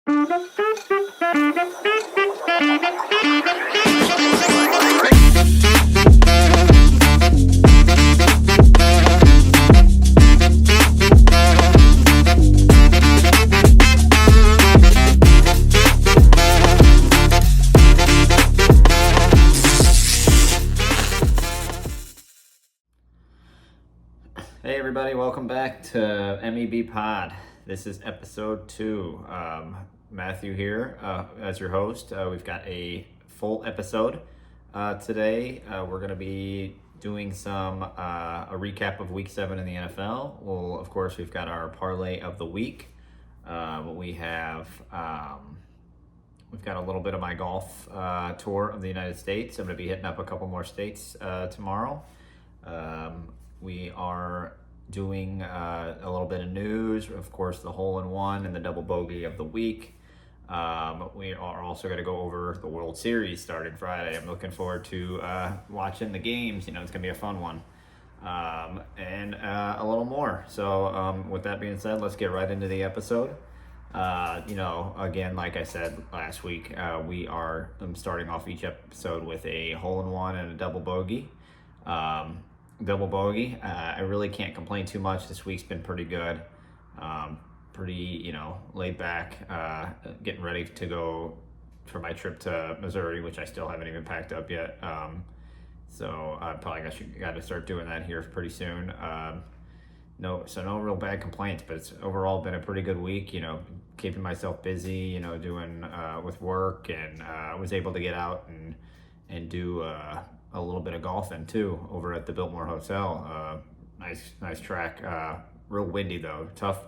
Hey everybody, welcome back to MebPOD. This is episode 2. Matthew here as your host. We've got a full episode today. We're going to be doing a recap of Week 7 in the NFL. Well, of course, we've got our parlay of the week. We've got a little bit of my golf tour of the United States. I'm going to be hitting up a couple more states tomorrow. We are doing a little bit of news, of course, the hole-in-one and the double bogey of the week. We are also going to go over the World Series starting Friday. I'm looking forward to watching the games. It's going to be a fun one. And a little more. So with that being said, let's get right into the episode. Again, like I said last week, I'm starting off each episode with a hole-in-one and a double bogey. Double bogey. I really can't complain too much. This week's been pretty good. Pretty, laid back. Getting ready to go for my trip to Missouri, which I still haven't even packed up yet. So I probably got to start doing that here pretty soon. No real bad complaints, but it's overall been a pretty good week. Keeping myself busy. Doing with work, and I was able to get out and do a little bit of golfing too over at the Biltmore Hotel. Nice track. Real windy though. Tough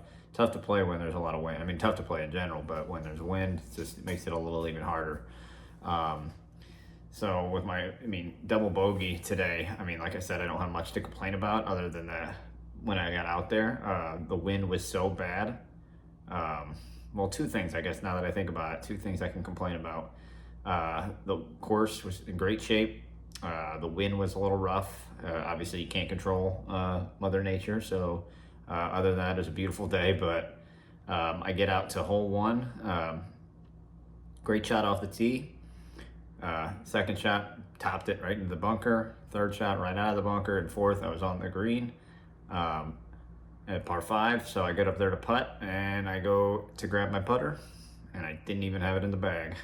to play when there's a lot of wind. I mean, tough to play in general, but when there's wind, it makes it a little even harder. So with double bogey today, like I said, I don't have much to complain about other than that when I got out there, the wind was so bad. Well, two things, I guess, now that I think about it, two things I can complain about. The course was in great shape. The wind was a little rough. Obviously, you can't control Mother Nature, so other than that, it was a beautiful day. But I get out to hole 1. Great shot off the tee. Second shot, topped it right into the bunker. Third shot, right out of the bunker. And fourth, I was on the green at par 5. So I get up there to putt, and I go to grab my putter, and I didn't even have it in the bag.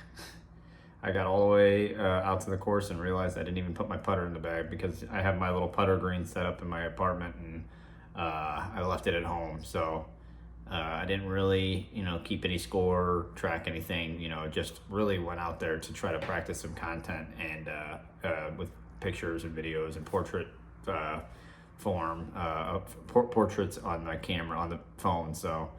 I got all the way out to the course and realized I didn't even put my putter in the bag because I have my little putter green set up in my apartment, and I left it at home. So I didn't really, keep any score, track anything, just really went out there to try to practice some content and with pictures and videos and portrait form, portraits on my camera, on the phone. So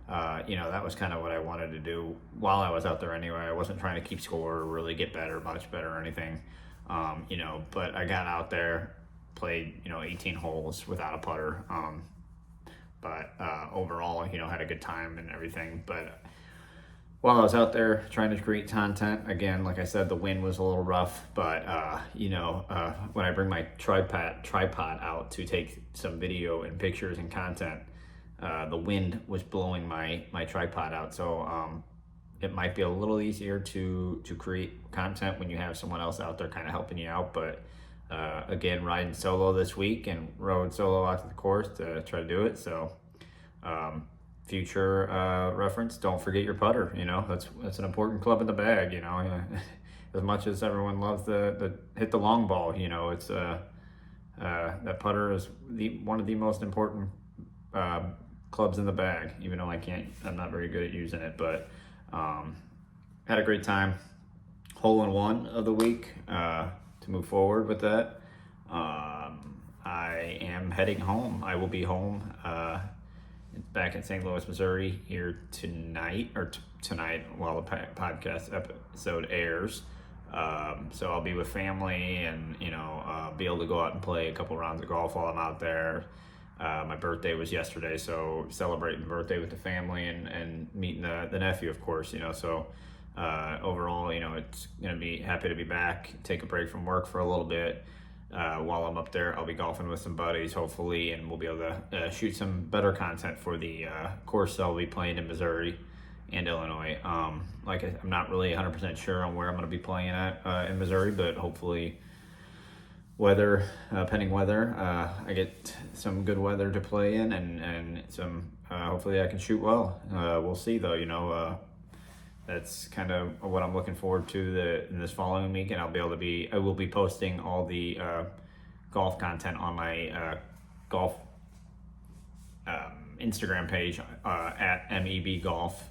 that was kind of what I wanted to do while I was out there anyway. I wasn't trying to keep score or really get much better or anything, but I got out there, played, 18 holes without a putter. But overall, had a good time and everything. But while I was out there trying to create content, again, like I said, the wind was a little rough, but when I bring my tripod out to take some video and pictures and content, the wind was blowing my tripod out, so it might be a little easier to create content when you have someone else out there kind of helping you out. But again, riding solo this week and rode solo out to the course to try to do it. So future reference, don't forget your putter. That's an important club in the bag. As much as everyone loves the hit the long ball, it's that putter is one of the most important clubs in the bag, even though I'm not very good at using it. But had a great time. Hole-in-one of the week to move forward with that. I am heading home. I will be home back in St. Louis, Missouri here tonight while the podcast episode airs. So I'll be with family and be able to go out and play a couple rounds of golf while I'm out there. My birthday was yesterday, so celebrating the birthday with the family and meeting the nephew, of course, so overall, it's going to be happy to be back, take a break from work for a little bit. While I'm up there, I'll be golfing with some buddies, hopefully, and we'll be able to shoot some better content for the course I'll be playing in Missouri. and Illinois. I'm not really 100% sure on where I'm going to be playing at in Missouri, but hopefully pending weather, I get some good weather to play in, and some hopefully I can shoot well. We'll see though, that's kind of what I'm looking forward to in this following week, and I will be posting all the golf content on my golf Instagram page at MEB Golf.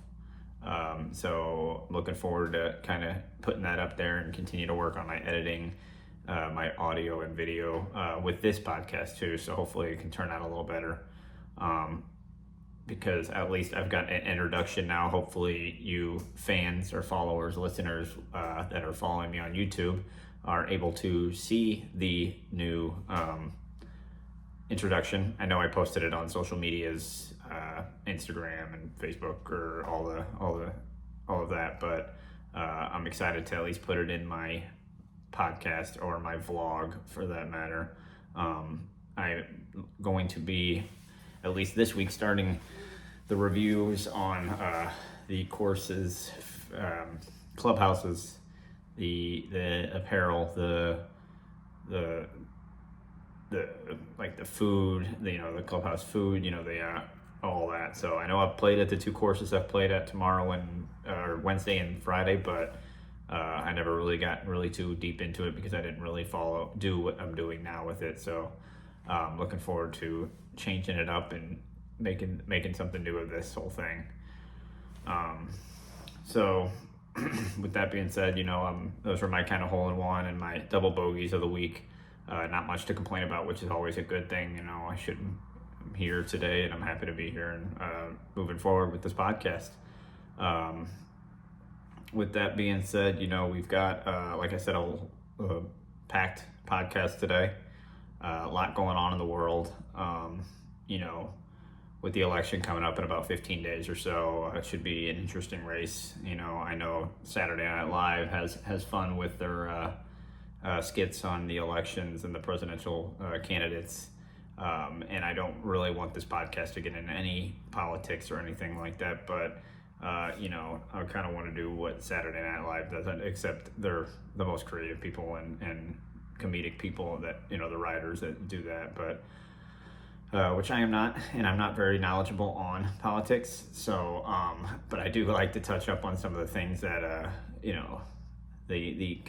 So looking forward to kind of putting that up there and continue to work on my editing, my audio and video with this podcast too. So hopefully it can turn out a little better. Because at least I've got an introduction now. Hopefully you fans or followers, listeners that are following me on YouTube are able to see the new introduction. I know I posted it on social medias, Instagram and Facebook, or all of that, but I'm excited to at least put it in my podcast or my vlog for that matter. I'm going to be, at least this week, starting the reviews on the courses, clubhouses, the apparel, the like the food, the clubhouse food, all that. So I know I've played at the two courses I've played at tomorrow and Wednesday and Friday, but I never really got too deep into it because I didn't really do what I'm doing now with it. So looking forward to changing it up and making something new of this whole thing. So with that being said, those were my kind of hole-in-one and my double bogeys of the week. Not much to complain about, which is always a good thing. I'm here today and I'm happy to be here and moving forward with this podcast. With that being said, we've got, like I said, a packed podcast today. A lot going on in the world. With the election coming up in about 15 days or so, it should be an interesting race. I know Saturday Night Live has fun with their skits on the elections and the presidential candidates. And I don't really want this podcast to get into any politics or anything like that, but I kind of want to do what Saturday Night Live doesn't, except they're the most creative people and comedic people that, the writers that do that, but which I am not, and I'm not very knowledgeable on politics. So, but I do like to touch up on some of the things that, the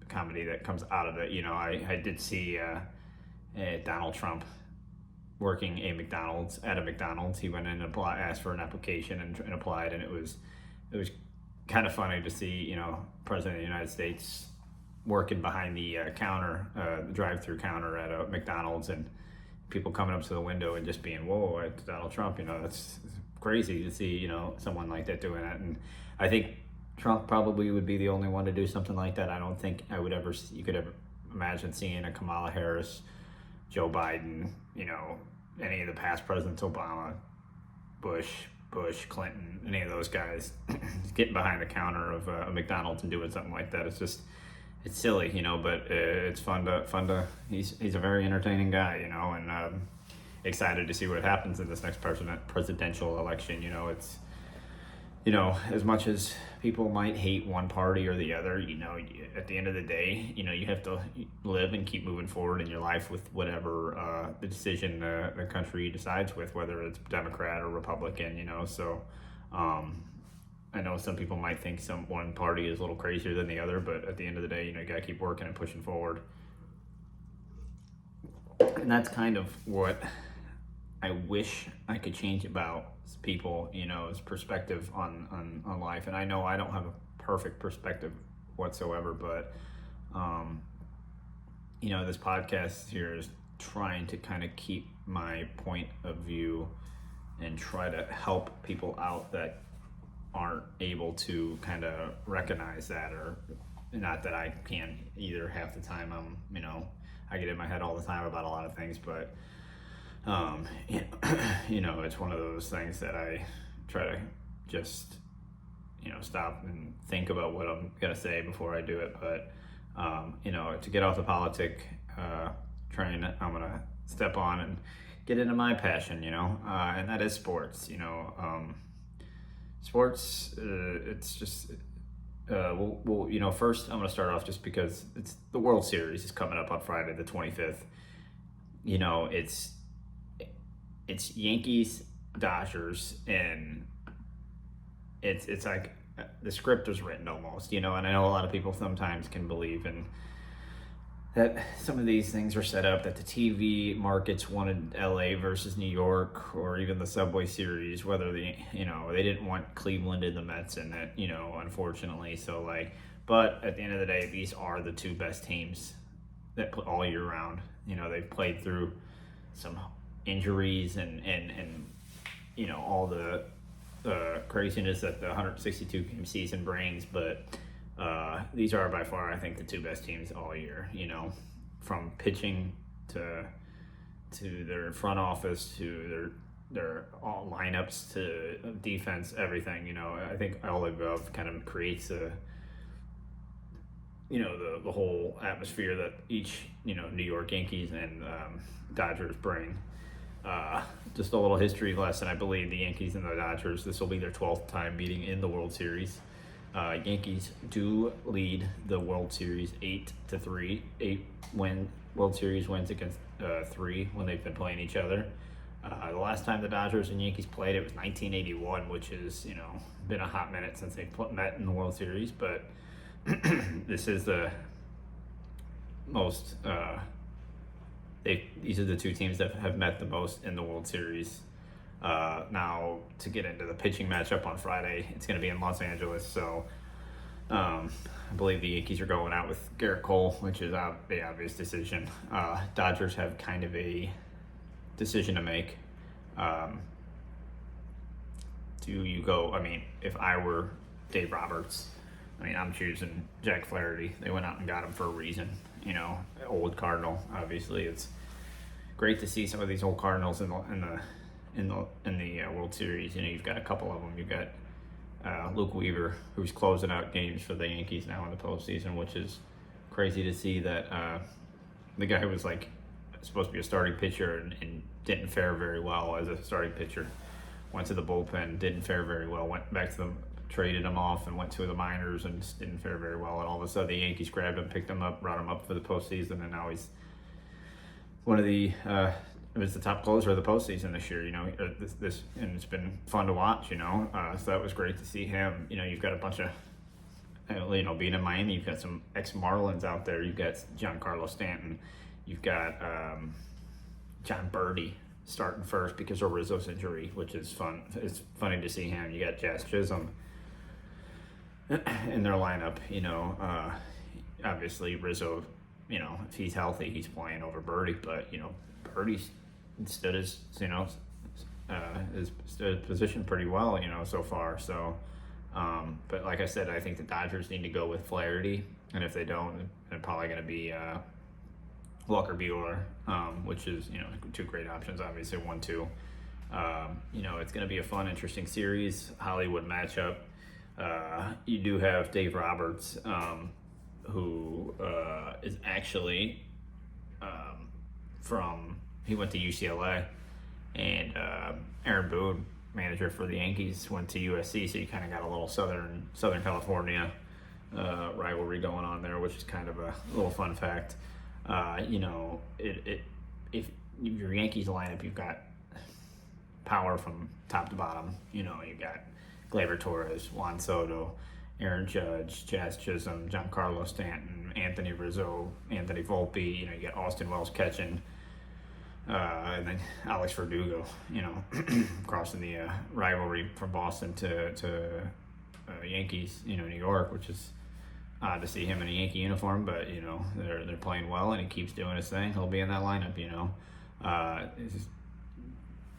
comedy that comes out of it. I did see Donald Trump working at a McDonald's. He went in and asked for an application and applied, and it was kind of funny to see, President of the United States working behind the counter, the drive-through counter at a McDonald's, and people coming up to the window and just being, whoa, it's Donald Trump. That's crazy to see, someone like that doing that. And I think Trump probably would be the only one to do something like that. I don't think you could ever imagine seeing a Kamala Harris, Joe Biden, any of the past presidents, Obama, Bush, Clinton, any of those guys getting behind the counter of a McDonald's and doing something like that. It's silly, but it's fun to, he's a very entertaining guy, and excited to see what happens in this next presidential election. It's, as much as people might hate one party or the other, at the end of the day, you have to live and keep moving forward in your life with whatever the decision the country decides with, whether it's Democrat or Republican, so I know some people might think one party is a little crazier than the other, but at the end of the day, you gotta keep working and pushing forward. And that's kind of what I wish I could change about people, is perspective on life. And I know I don't have a perfect perspective whatsoever, but this podcast here is trying to kind of keep my point of view and try to help people out that aren't able to kind of recognize that, or not that I can't either half the time. I get in my head all the time about a lot of things, but it's one of those things that I try to just stop and think about what I'm gonna say before I do it. But to get off the politic train, I'm gonna step on and get into my passion, and that is sports. Sports, it's just first I'm going to start off just because it's the World Series is coming up on Friday the 25th. It's Yankees, Dodgers, and it's like the script was written almost, and I know a lot of people sometimes can believe in that some of these things are set up, that the TV markets wanted LA versus New York, or even the Subway Series, whether they didn't want Cleveland and the Mets in it, unfortunately. So but at the end of the day, these are the two best teams that play all year round. They've played through some injuries and all the craziness that the 162 game season brings, but these are by far, I think, the two best teams all year. From pitching to their front office to their all lineups to defense, everything. I think all the above kind of creates the whole atmosphere that each New York Yankees and Dodgers bring. Just a little history lesson. I believe the Yankees and the Dodgers, this will be their 12th time meeting in the World Series. Yankees do lead the World Series 8-3. 8 World Series wins against 3 when they've been playing each other. The last time the Dodgers and Yankees played, it was 1981, which is been a hot minute since they met in the World Series. But this is the most. These are the two teams that have met the most in the World Series. Now, to get into the pitching matchup on Friday, it's going to be in Los Angeles. So I believe the Yankees are going out with Garrett Cole, which is the obvious decision. Dodgers have kind of a decision to make. Do you go? I mean, if I were Dave Roberts, I'm choosing Jack Flaherty. They went out and got him for a reason. Old Cardinal. Obviously, it's great to see some of these old Cardinals in the World Series. You've got a couple of them. You've got Luke Weaver, who's closing out games for the Yankees now in the postseason, which is crazy to see that the guy was supposed to be a starting pitcher and didn't fare very well as a starting pitcher. Went to the bullpen, didn't fare very well. Went back to them, traded him off, and went to the minors and just didn't fare very well. And all of a sudden, the Yankees grabbed him, picked him up, brought him up for the postseason, and now he's one of the. It was the top closer of the postseason this year, and it's been fun to watch, so that was great to see him. You've got a bunch of, being in Miami, you've got some ex-Marlins out there. You've got Giancarlo Stanton. You've got John Birdie starting first because of Rizzo's injury, which is fun. It's funny to see him. You got Jazz Chisholm in their lineup, obviously Rizzo, if he's healthy, he's playing over Birdie, but, Birdie's stood his position pretty well, so far. So, but like I said, I think the Dodgers need to go with Flaherty, and if they don't, they're probably going to be Walker Buehler, which is two great options. Obviously, 1-2. It's going to be a fun, interesting series. Hollywood matchup. You do have Dave Roberts, who is actually he went to UCLA, and Aaron Boone, manager for the Yankees, went to USC, so you kind of got a little Southern California rivalry going on there, which is kind of a little fun fact. If your Yankees lineup, you've got power from top to bottom. You've got Gleyber Torres, Juan Soto, Aaron Judge, Jazz Chisholm, Giancarlo Stanton, Anthony Rizzo, Anthony Volpe. You got Austin Wells catching, and then Alex Verdugo. Crossing the rivalry from Boston to Yankees. New York, which is odd to see him in a Yankee uniform, but they're playing well, and he keeps doing his thing. He'll be in that lineup.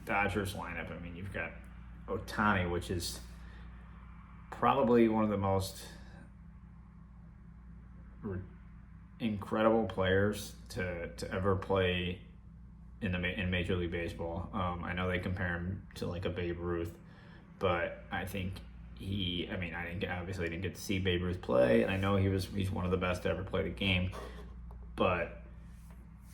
Dodgers lineup. You've got Ohtani, which is probably one of the most incredible players to ever play in Major League Baseball. I know they compare him to a Babe Ruth, but I think obviously didn't get to see Babe Ruth play, and I know he's one of the best to ever play the game, but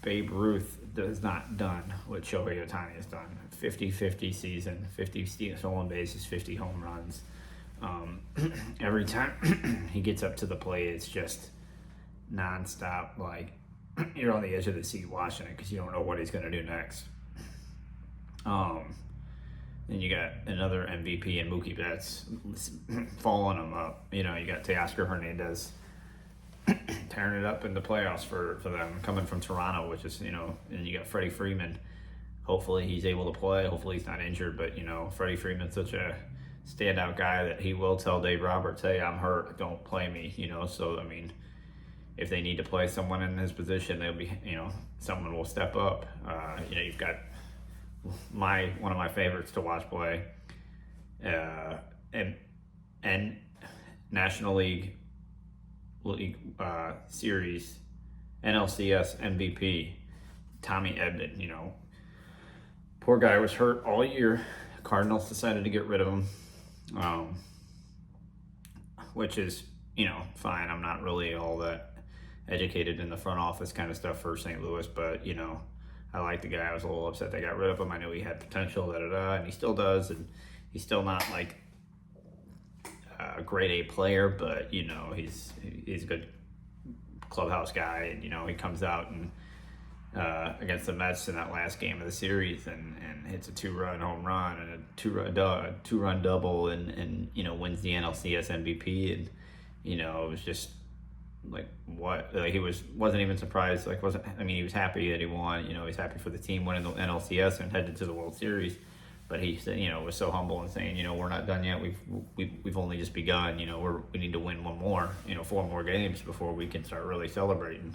Babe Ruth has not done what Shohei Ohtani has done. 50-50 season, 50 stolen bases, 50 home runs. Every time he gets up to the plate, it's just nonstop. Like you're on the edge of the seat watching it because you don't know what he's going to do next. Then you got another MVP and Mookie Betts following him up. You know, you got Teoscar Hernandez tearing it up in the playoffs for them, coming from Toronto, which is, you know, and you got Freddie Freeman. Hopefully he's able to play. Hopefully he's not injured, but, you know, Freddie Freeman's such a standout guy that he will tell Dave Roberts, hey, I'm hurt, don't play me, you know. So, I mean, if they need to play someone in his position, they'll be, you know, someone will step up. You know, you've got one of my favorites to watch play, and National League Series NLCS MVP Tommy Edman. You know, poor guy was hurt all year. Cardinals decided to get rid of him, which is, you know, fine. I'm not really all that educated in the front office kind of stuff for St. Louis, but, you know, I like the guy. I was a little upset they got rid of him. I knew he had potential, and he still does, and he's still not like a grade A player, but, you know, he's a good clubhouse guy, and, you know, he comes out and against the Mets in that last game of the series and hits a 2-run home run and a two-run double and you know, wins the NLCS MVP. And, you know, it was just like, what, like, he wasn't even surprised, like, he was happy that he won. You know, he's happy for the team winning the NLCS and headed to the World Series, but he said, you know, was so humble and saying, you know, we're not done yet, we've only just begun, you know, we need to win one more, you know, 4 more games before we can start really celebrating.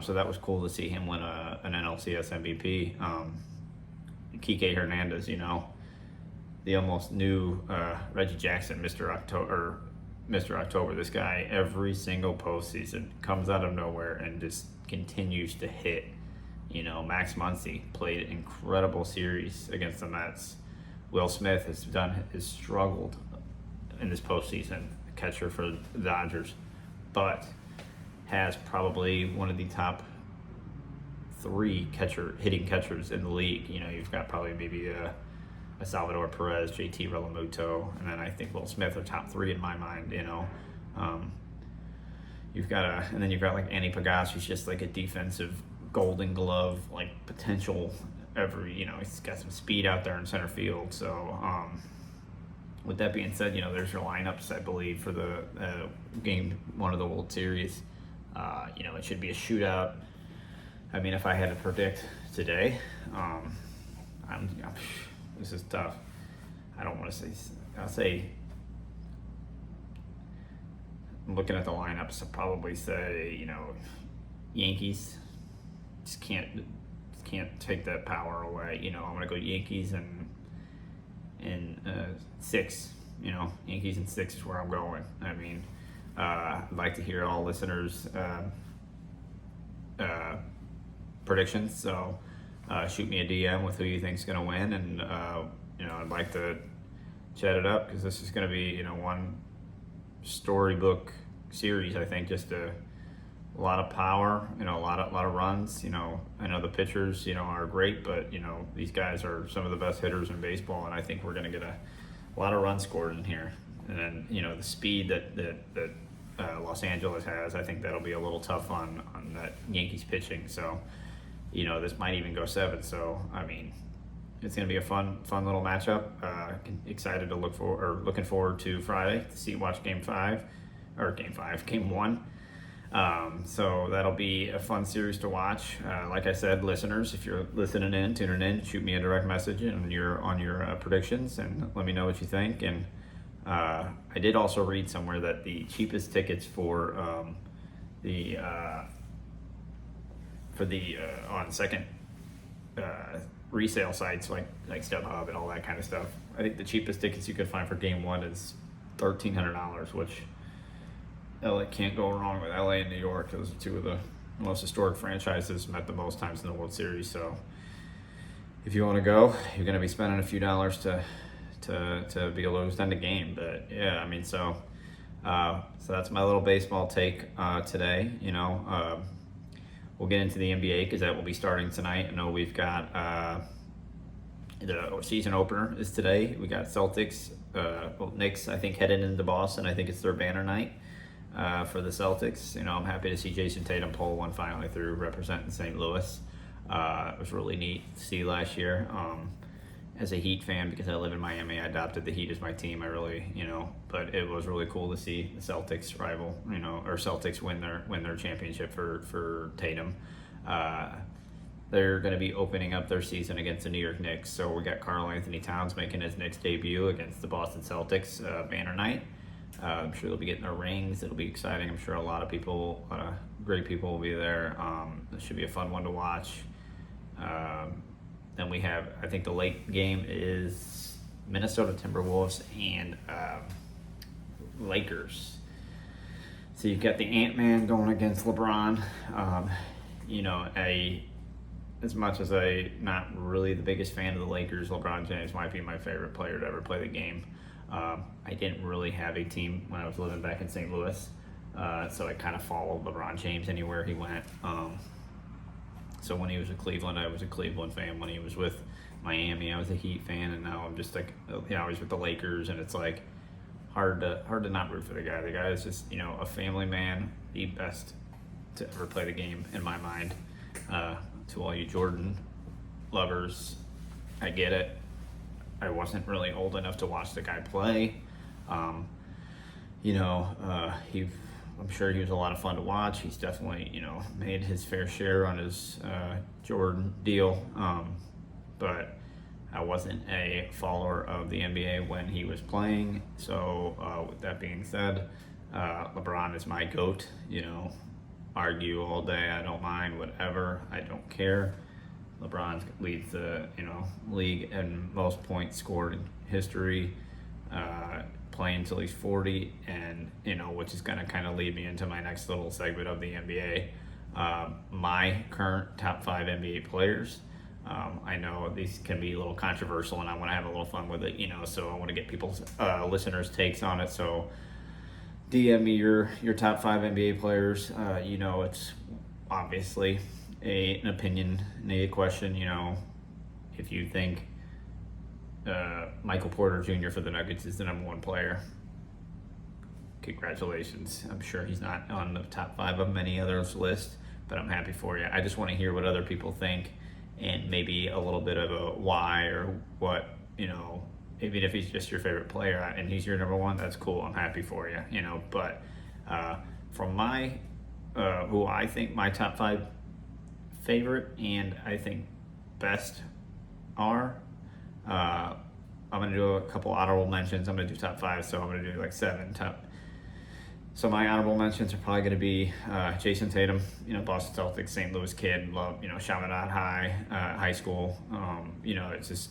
So that was cool to see him win an NLCS MVP. Kike Hernandez, you know, the almost new Reggie Jackson, Mr. October. This guy, every single postseason, comes out of nowhere and just continues to hit. You know, Max Muncy played an incredible series against the Mets. Will Smith has struggled in this postseason, catcher for the Dodgers, but has probably one of the top 3 hitting catchers in the league. You know, you've got probably maybe a Salvador Perez, JT Realmuto, and then I think Will Smith are top 3 in my mind. You know, you've got like Andy Pagas, who's just like a defensive Golden Glove like potential. You know, he's got some speed out there in center field. So, with that being said, you know, there's your lineups, I believe, for the game 1 of the World Series. You know, it should be a shootout. I mean, if I had to predict today, this is tough. I don't want to say. I'll say. I'm looking at the lineups. I'll probably say, you know, Yankees. Just can't take that power away. You know, I'm gonna go Yankees and 6. You know, Yankees and 6 is where I'm going. I mean, I'd like to hear all listeners' predictions. So shoot me a DM with who you think's going to win, and you know, I'd like to chat it up because this is going to be, you know, one storybook series. I think just a lot of power, you know, a lot of runs. You know, I know the pitchers, you know, are great, but, you know, these guys are some of the best hitters in baseball, and I think we're going to get a lot of runs scored in here. And then, you know, the speed that Los Angeles has, I think that'll be a little tough on that Yankees pitching. So, you know, this might even go 7. So, I mean, it's going to be a fun little matchup. Excited to looking forward to Friday to watch Game 1. So that'll be a fun series to watch. Like I said, listeners, if you're tuning in, shoot me a direct message on your predictions and let me know what you think. And I did also read somewhere that the cheapest tickets for the on second resale sites like StubHub and all that kind of stuff, I think the cheapest tickets you could find for Game 1 is $1,300, which LA can't go wrong with LA and New York. Those are 2 of the most historic franchises, met the most times in the World Series. So if you want to go, you're going to be spending a few dollars to be able to extend a game. But yeah, I mean, so that's my little baseball take today. You know, we'll get into the NBA because that will be starting tonight. I know we've got the season opener is today. We got Celtics Knicks, I think, headed into Boston. I think it's their banner night for the Celtics. I'm happy to see Jason Tatum pull one finally through representing St. Louis. It was really neat to see last year. As a Heat fan, because I live in Miami, I adopted the Heat as my team. I really, but it was really cool to see the Celtics rival, or Celtics win their championship for Tatum. They're going to be opening up their season against the New York Knicks. So we got Karl Anthony Towns making his Knicks debut against the Boston Celtics banner night. I'm sure they'll be getting their rings. It'll be exciting. I'm sure a lot of people, great people will be there. It should be a fun one to watch. Then we have, I think the late game is Minnesota Timberwolves and Lakers. So you've got the Ant-Man going against LeBron. As much as I'm not really the biggest fan of the Lakers, LeBron James might be my favorite player to ever play the game. I didn't really have a team when I was living back in St. Louis, so I kind of followed LeBron James anywhere he went. So when he was with Cleveland, I was a Cleveland fan. When he was with Miami, I was a Heat fan, and now I'm just like, I was with the Lakers, and it's like hard to not root for the guy. The guy is just, a family man, the best to ever play the game in my mind. To all you Jordan lovers, I get it. I wasn't really old enough to watch the guy play. I'm sure he was a lot of fun to watch. He's definitely, made his fair share on his Jordan deal. But I wasn't a follower of the NBA when he was playing. So with that being said, LeBron is my GOAT. Argue all day. I don't mind, whatever. I don't care. LeBron leads the league in most points scored in history, playing until he's 40, and which is going to kind of lead me into my next little segment of the NBA. My current top 5 NBA players. I know these can be a little controversial, and I want to have a little fun with it, so I want to get people's listeners' takes on it. So DM me your top 5 NBA players. It's obviously an opinionated question. If you think Michael Porter Jr. for the Nuggets is the number 1 player, congratulations. I'm sure he's not on the top 5 of many others' list, but I'm happy for you. I just want to hear what other people think, and maybe a little bit of a why, or what, even if he's just your favorite player and he's your number 1, that's cool. I'm happy for you, but from my who I think my top 5 favorite and I think best are, I'm going to do a couple honorable mentions. I'm going to do top 5, so I'm going to do like 7 top. So my honorable mentions are probably going to be Jason Tatum, Boston Celtics, St. Louis kid, love, Chaminade High school. It's just,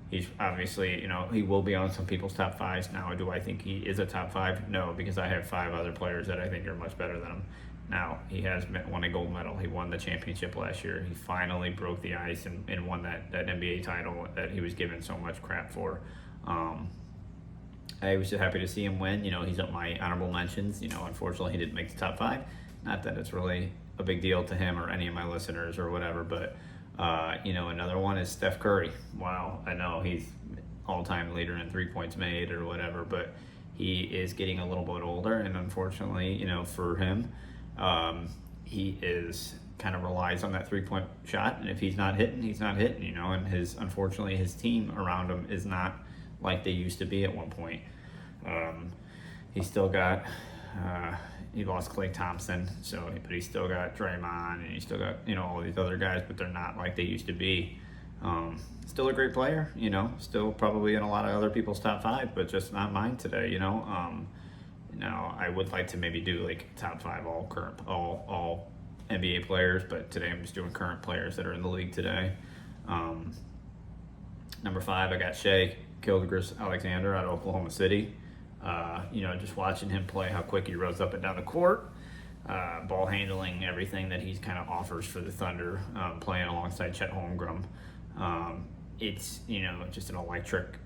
he's obviously, he will be on some people's top 5s. Now, do I think he is a top 5? No, because I have 5 other players that I think are much better than him. Now, he has won a gold medal. He won the championship last year. He finally broke the ice and won that NBA title that he was given so much crap for. I was just happy to see him win. He's up my honorable mentions. Unfortunately, he didn't make the top 5. Not that it's really a big deal to him or any of my listeners or whatever, but, another one is Steph Curry. Wow, I know he's all-time leader in 3 points made or whatever, but he is getting a little bit older, and unfortunately, for him, he is kind of relies on that 3-point shot, and if he's not hitting, he's not hitting, and unfortunately his team around him is not like they used to be at one point. He's still got, he lost Klay Thompson, but he's still got Draymond, and he's still got, all these other guys, but they're not like they used to be. Still a great player, still probably in a lot of other people's top 5, but just not mine today, Now, I would like to maybe do like top 5 all NBA players, but today I'm just doing current players that are in the league today. Number 5, I got Shea Gilgeous-Alexander out of Oklahoma City. Just watching him play, how quick he rose up and down the court, ball handling, everything that he's kind of offers for the Thunder, playing alongside Chet Holmgren. It's, just an electric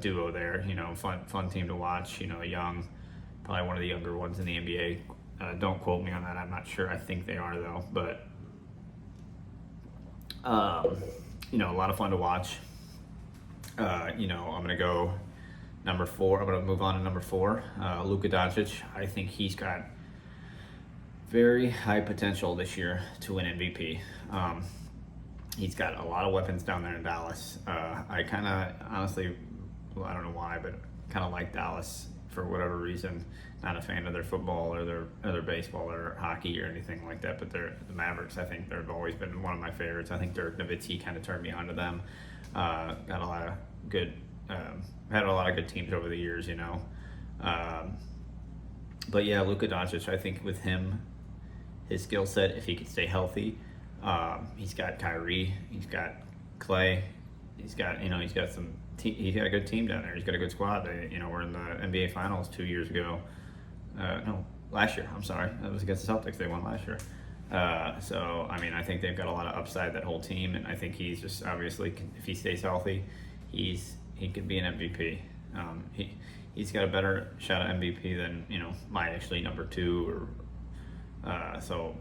duo there, fun team to watch, young, probably one of the younger ones in the NBA. Don't quote me on that, I'm not sure. I think they are though, but a lot of fun to watch. I'm going to go number 4. I'm going to move on to number 4, Luka Doncic. I think he's got very high potential this year to win MVP. He's got a lot of weapons down there in Dallas. I kind of, honestly, I don't know why, but kind of like Dallas for whatever reason. Not a fan of their football or their baseball or hockey or anything like that, but the Mavericks, I think they've always been one of my favorites. I think Dirk Nowitzki kind of turned me on to them. Got a lot of good, had a lot of good teams over the years, But yeah, Luka Doncic, I think with him, his skill set, if he could stay healthy, he's got Kyrie, he's got Clay, he's got some. He's got a good team down there. He's got a good squad. They, were in the NBA Finals 2 years ago. No, last year. I'm sorry, that was against the Celtics. They won last year. So I mean, I think they've got a lot of upside, that whole team, and I think he's just obviously, if he stays healthy, he could be an MVP. He's got a better shot at MVP than my actually number 2 or.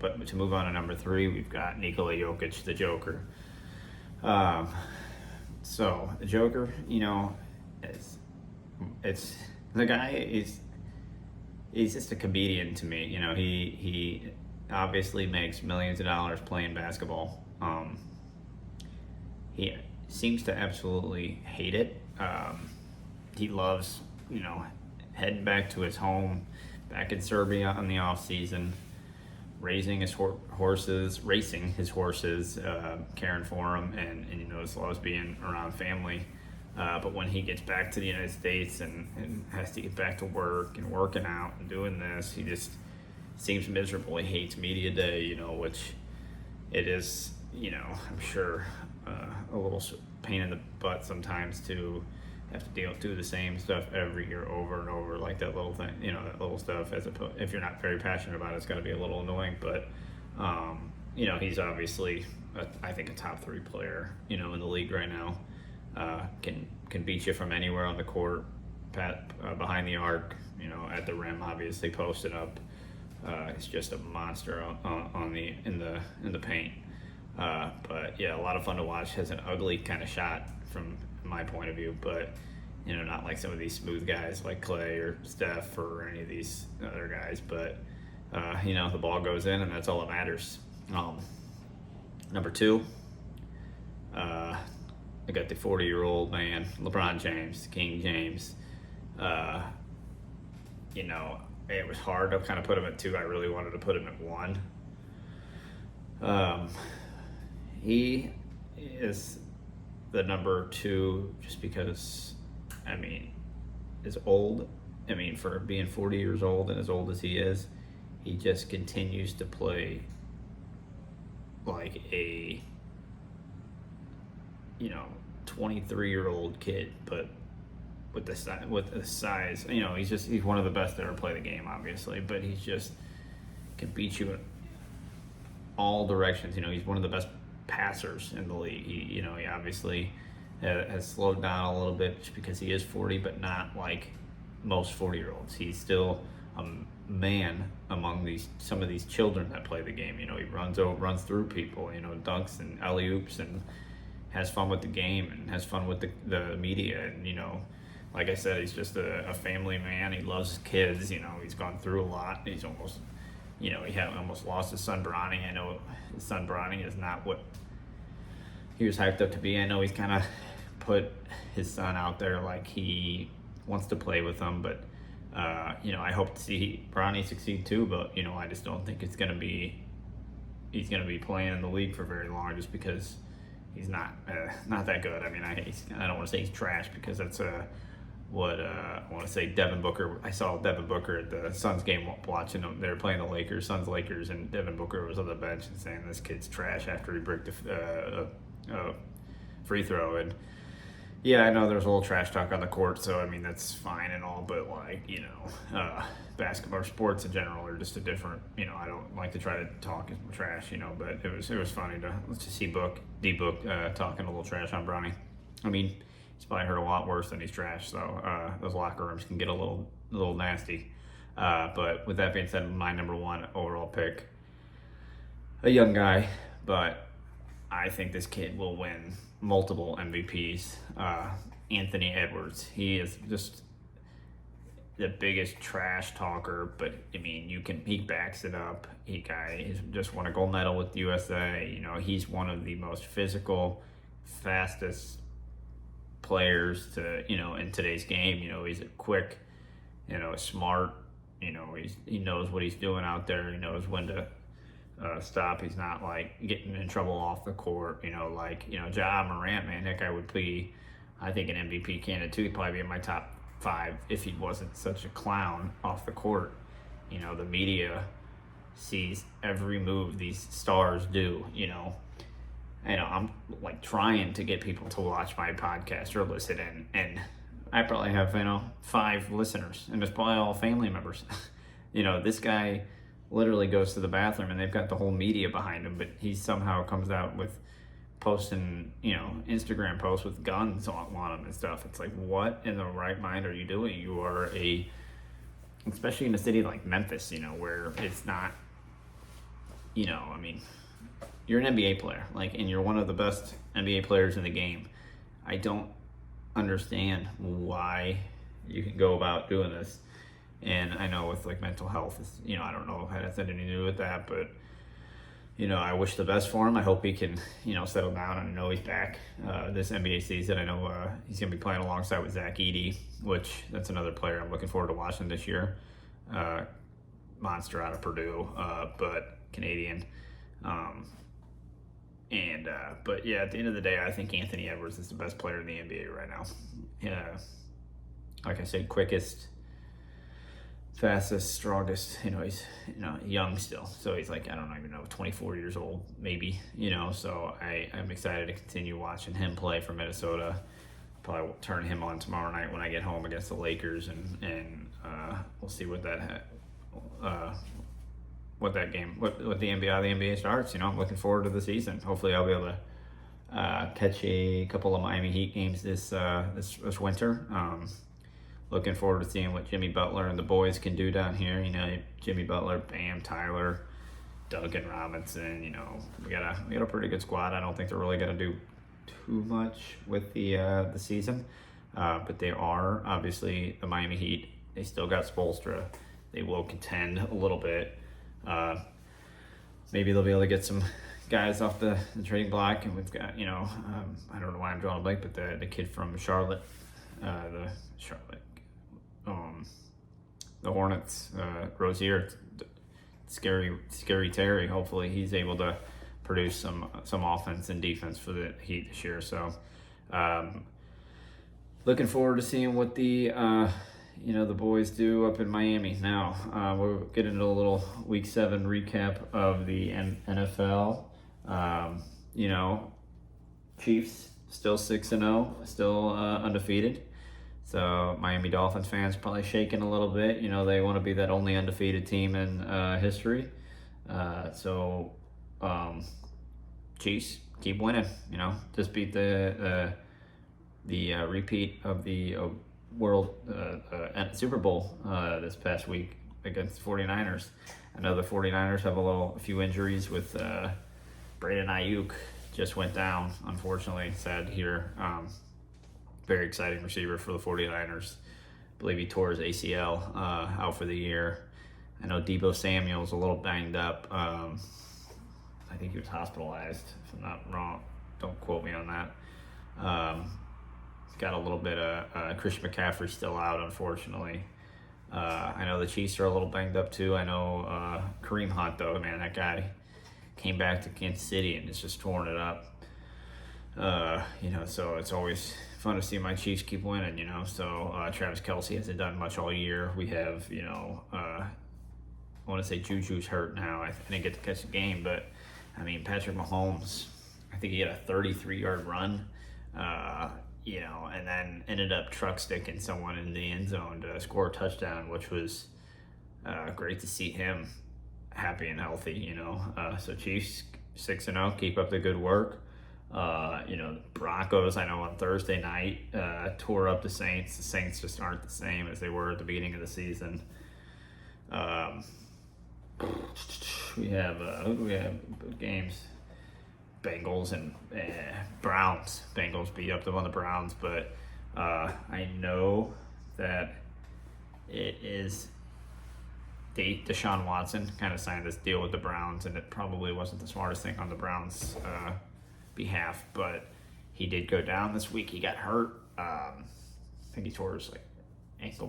But to move on to number 3, we've got Nikola Jokic, the Joker. So the Joker, it's the guy he's just a comedian to me. He obviously makes millions of dollars playing basketball. He seems to absolutely hate it. He loves, heading back to his home, back in Serbia in the off season, racing his horses, caring for them, and just loves being around family. But when he gets back to the United States and has to get back to work and working out and doing this, he just seems miserable. He hates media day, which it is, I'm sure a little pain in the butt sometimes to have to do the same stuff every year over and over, like that little thing, that little stuff. If you're not very passionate about it, it's got to be a little annoying. But he's obviously, I think, a top 3 player, in the league right now. Can beat you from anywhere on the court, behind the arc, at the rim, obviously posted up. It's just a monster in the paint. But yeah, a lot of fun to watch. Has an ugly kind of shot from my point of view, but not like some of these smooth guys like Clay or Steph or any of these other guys. But the ball goes in, and that's all that matters. Number 2, I got the 40-year-old man, LeBron James, King James. It was hard to kind of put him at 2. I really wanted to put him at 1. He is the number 2 just because, is old. For being 40 years old and as old as he is, he just continues to play like a 23-year-old kid, but with the size, he's one of the best to ever play the game, obviously, but he's just can beat you in all directions. He's one of the best passers in the league. He obviously has slowed down a little bit just because he is 40, but not like most 40-year-olds. He's still a man among some of these children that play the game. He runs through people, dunks and alley-oops, and has fun with the game and has fun with the media. And like I said, he's just a family man. He loves his kids. He's gone through a lot. He's almost he almost lost his son Bronny. I know his son Bronny is not what he was hyped up to be. I know he's kind of put his son out there like he wants to play with him, but I hope to see Bronny succeed too. But I just don't think he's gonna be playing in the league for very long, just because he's not that good. I don't want to say he's trash, because that's what I want to say. Devin Booker. I saw Devin Booker at the Suns game watching them. They were playing the Lakers, and Devin Booker was on the bench and saying this kid's trash after he broke the free throw. And yeah, I know there's a little trash talk on the court, so that's fine and all, but basketball, sports in general are just a different. I don't like to try to talk trash, but it was funny to see D-Book talking a little trash on Bronny. He's probably heard a lot worse than he's trash, so those locker rooms can get a little nasty. But with that being said, my number 1 overall pick, a young guy, but I think this kid will win multiple MVPs. Anthony Edwards. He is just the biggest trash talker, but I mean, he backs it up. He's just won a gold medal with USA. You know, he's one of the most physical, fastest players in today's game. You know, he's quick, smart. You know, he knows what he's doing out there. He knows when to stop. He's not like getting in trouble off the court. Ja Morant, man, that guy would be, I think, an MVP candidate too. He'd probably be in my top 5 if he wasn't such a clown off the court. You know, the media sees every move these stars do. I'm like trying to get people to watch my podcast or listen in, and I probably have 5 listeners, and it's probably all family members. This guy literally goes to the bathroom, and they've got the whole media behind him, but he somehow comes out with posting, Instagram posts with guns on him and stuff. It's like, what in the right mind are you doing? You are especially in a city like Memphis, where it's not, you're an NBA player, and you're one of the best NBA players in the game. I don't understand why you can go about doing this. And I know with mental health, I don't know if it has anything to do with that, but I wish the best for him. I hope he can, settle down. And I know he's back this NBA season. I know he's going to be playing alongside with Zach Edey, which that's another player I'm looking forward to watching this year. Monster out of Purdue, but Canadian. But yeah, at the end of the day, I think Anthony Edwards is the best player in the NBA right now. Yeah, like I said, quickest, fastest, strongest. He's young still, so he's I don't even know, 24 years old maybe. So I'm excited to continue watching him play for Minnesota. Probably will turn him on tomorrow night when I get home against the Lakers, and we'll see what that game, what the NBA starts. I'm looking forward to the season. Hopefully I'll be able to catch a couple of Miami Heat games this winter. Looking forward to seeing what Jimmy Butler and the boys can do down here. Jimmy Butler, Bam, Tyler, Duncan Robinson. We got a pretty good squad. I don't think they're really going to do too much with the season, but they are obviously the Miami Heat. They still got Spoelstra. They will contend a little bit. Maybe they'll be able to get some guys off the trading block, and we've got I don't know why I'm drawing a blank, but the kid from Charlotte, the Hornets, Rozier, scary Terry. Hopefully he's able to produce some offense and defense for the Heat this year. So looking forward to seeing what the the boys do up in Miami. Now we'll get into a little Week 7 recap of the NFL. Chiefs still 6-0, still undefeated. So Miami Dolphins fans probably shaking a little bit. They want to be that only undefeated team in history. Chiefs keep winning. Just beat the repeat of the World Super Bowl this past week against the 49ers. I know the 49ers have a few injuries with Brandon Ayuk just went down, unfortunately. Sad here. Very exciting receiver for the 49ers. I believe he tore his ACL out for the year. I know Deebo Samuel's a little banged up. I think he was hospitalized, if I'm not wrong. Don't quote me on that. He's got a little bit of Christian McCaffrey still out, unfortunately. I know the Chiefs are a little banged up too. I know Kareem Hunt, though, man, that guy came back to Kansas City and it's just torn it up. So it's always fun to see my Chiefs keep winning, So Travis Kelce hasn't done much all year. We have, I want to say Juju's hurt now. I didn't get to catch the game, but Patrick Mahomes, I think he had a 33-yard run, and then ended up truck sticking someone in the end zone to score a touchdown, which was great to see him happy and healthy, So Chiefs 6-0, keep up the good work. Broncos, I know on Thursday night, tore up the Saints. The Saints just aren't the same as they were at the beginning of the season. We have who do we have games? Bengals and Browns. Bengals beat up on the Browns, but I know that it is Deshaun Watson kind of signed this deal with the Browns, and it probably wasn't the smartest thing on the Browns' behalf, but he did go down this week. He got hurt. I think he tore his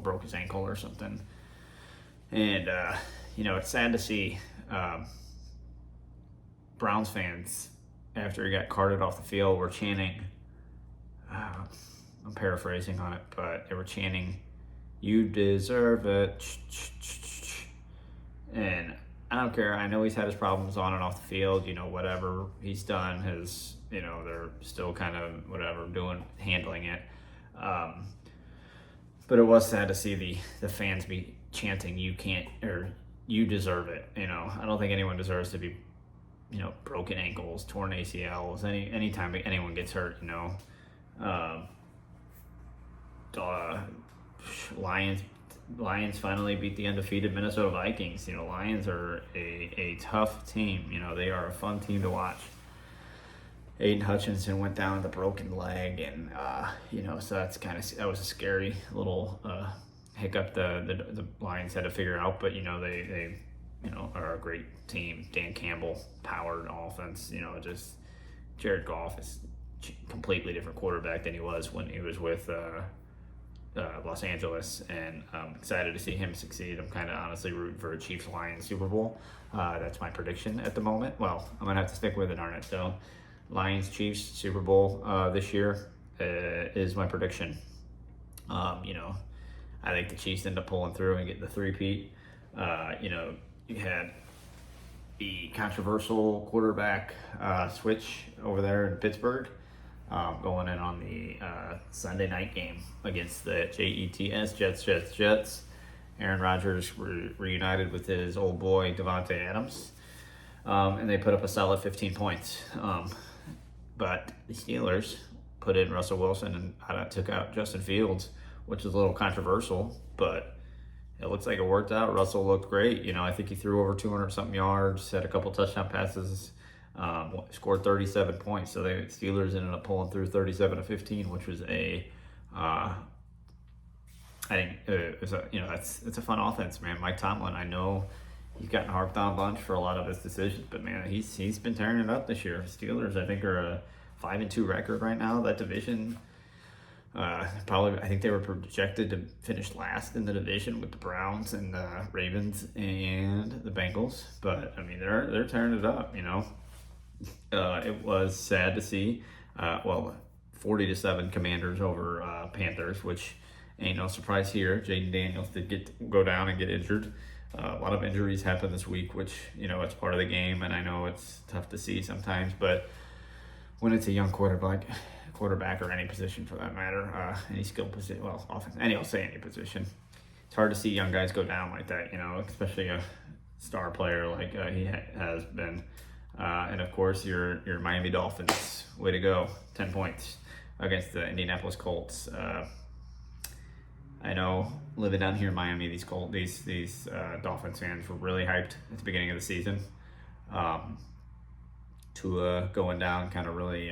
broke his ankle or something. And, it's sad to see Browns fans, after he got carted off the field, were chanting, I'm paraphrasing on it, but they were chanting, "You deserve it." And I don't care. I know he's had his problems on and off the field. Whatever he's done, they're still kind of handling it. But it was sad to see the fans be chanting, "You can't," or "You deserve it." I don't think anyone deserves to be, broken ankles, torn ACLs, anytime anyone gets hurt. Lions finally beat the undefeated Minnesota Vikings. Lions are a tough team. They are a fun team to watch. Aiden Hutchinson went down with a broken leg, and so that was a scary little hiccup the Lions had to figure out. But they are a great team. Dan Campbell, powered offense. Just Jared Goff is a completely different quarterback than he was when he was with Los Angeles, and I'm excited to see him succeed. I'm kind of honestly rooting for a Chiefs-Lions Super Bowl. That's my prediction at the moment. Well, I'm gonna have to stick with it, aren't it? So, Lions-Chiefs Super Bowl this year is my prediction. I think the Chiefs end up pulling through and get the three-peat. You had the controversial quarterback switch over there in Pittsburgh. Going in on the Sunday night game against the Jets. Aaron Rodgers reunited with his old boy Devontae Adams, and they put up a solid 15 points. But the Steelers put in Russell Wilson and took out Justin Fields, which is a little controversial, but it looks like it worked out. Russell looked great. I think he threw over 200-something yards, had a couple touchdown passes. Scored 37 points, so the Steelers ended up pulling through 37-15, which was it's a fun offense, man. Mike Tomlin, I know he's gotten harped on a bunch for a lot of his decisions, but man, he's been tearing it up this year. Steelers, I think, are a 5-2 record right now. That division, I think they were projected to finish last in the division with the Browns and the Ravens and the Bengals, but I mean they're tearing it up. It was sad to see, 40-7 Commanders over Panthers, which ain't no surprise here. Jaden Daniels did go down and get injured. A lot of injuries happened this week, which, it's part of the game, and I know it's tough to see sometimes, but when it's a young quarterback or any position for that matter, any skill position, offense, I'll say any position, it's hard to see young guys go down like that, especially a star player like he has been. And of course, your Miami Dolphins, way to go, 10 points against the Indianapolis Colts. I know living down here in Miami, these Dolphins fans were really hyped at the beginning of the season. Tua going down kind of really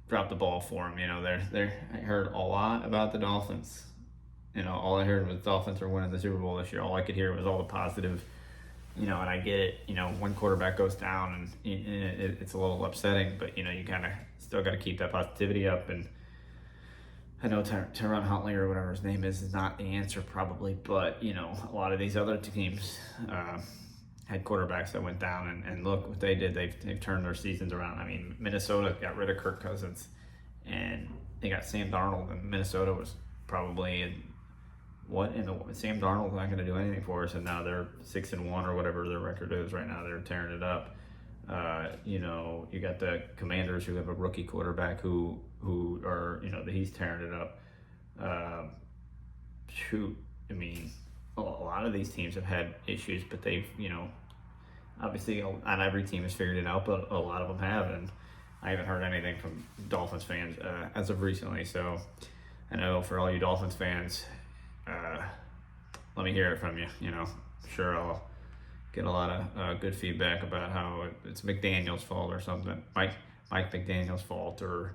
dropped the ball for him. I heard a lot about the Dolphins. All I heard was Dolphins are winning the Super Bowl this year. All I could hear was all the positive. And I get it, one quarterback goes down and it's a little upsetting, but, you kind of still got to keep that positivity up. And I know Tyron Huntley or whatever his name is not the answer probably, but, a lot of these other teams had quarterbacks that went down and look what they did. They've turned their seasons around. I mean, Minnesota got rid of Kirk Cousins and they got Sam Darnold, and Minnesota was probably Sam Darnold's not going to do anything for us, and now they're 6-1 or whatever their record is right now. They're tearing it up. You got the Commanders who have a rookie quarterback who are he's tearing it up. A lot of these teams have had issues, but they've obviously not every team has figured it out, but a lot of them have, and I haven't heard anything from Dolphins fans as of recently. So I know for all you Dolphins fans, let me hear it from you. Sure, I'll get a lot of good feedback about how it's McDaniel's fault or something, Mike McDaniel's fault, or